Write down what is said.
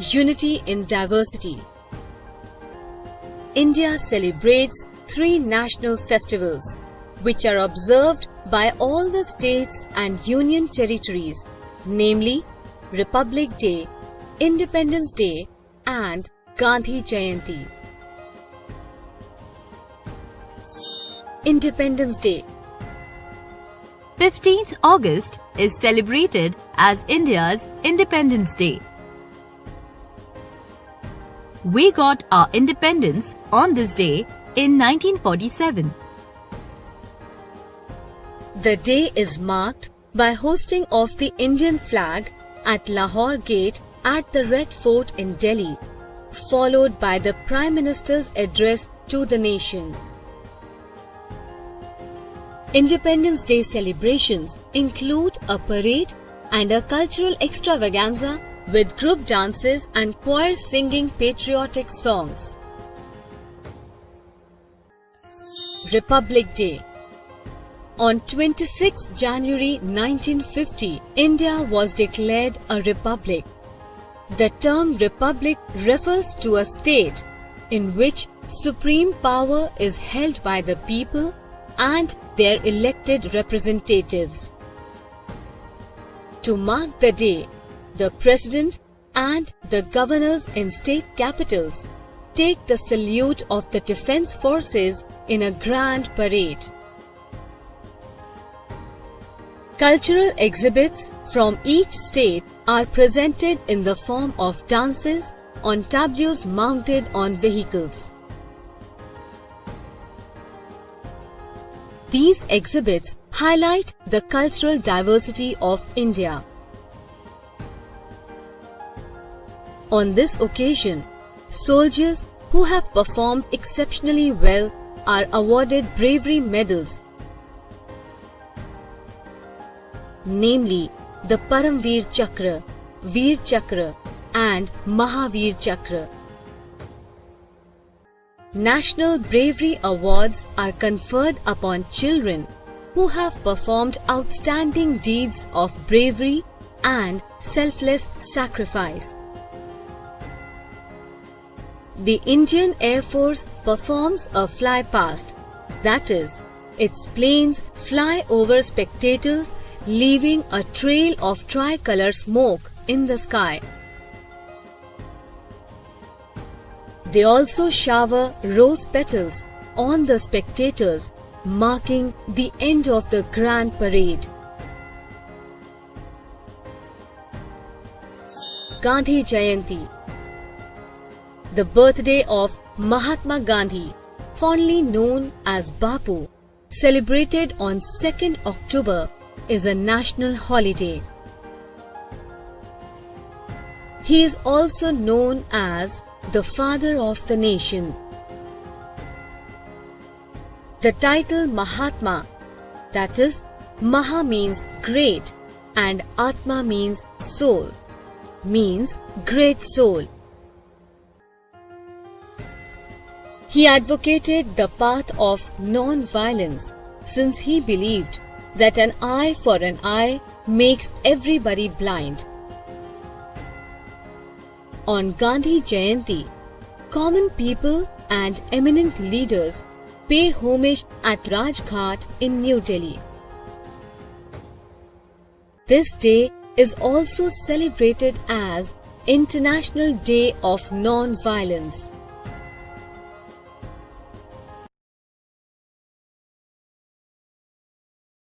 Unity in Diversity. India celebrates 3 national festivals, which are observed by all the states and union territories, namely Republic Day, Independence Day and Gandhi Jayanti. Independence Day. 15th August is celebrated as India's Independence Day. We got our independence on this day in 1947. The day is marked by hosting of the Indian flag at Lahore Gate at the Red Fort in Delhi, followed by the Prime Minister's address to the nation. Independence Day celebrations include a parade and a cultural extravaganza with group dances and choirs singing patriotic songs. Republic Day. On 26 January 1950, India was declared a republic. The term republic refers to a state in which supreme power is held by the people and their elected representatives. To mark the day, the President and the governors in state capitals take the salute of the defense forces in a grand parade. Cultural exhibits from each state are presented in the form of dances on tableaus mounted on vehicles. These exhibits highlight the cultural diversity of India. On this occasion, soldiers who have performed exceptionally well are awarded bravery medals, namely the Paramveer Chakra, Veer Chakra and Mahavir Chakra. National Bravery Awards are conferred upon children who have performed outstanding deeds of bravery and selfless sacrifice. The Indian Air Force performs a fly-past, that is, its planes fly over spectators, leaving a trail of tricolour smoke in the sky. They also shower rose petals on the spectators, marking the end of the grand parade. Gandhi Jayanti. The birthday of Mahatma Gandhi, fondly known as Bapu, celebrated on 2nd October, is a national holiday. He is also known as the father of the nation. The title Mahatma, that is, Maha means great and Atma means soul, means great soul. He advocated the path of non-violence since he believed that an eye for an eye makes everybody blind. On Gandhi Jayanti, common people and eminent leaders pay homage at Rajghat in New Delhi. This day is also celebrated as International Day of Non-Violence.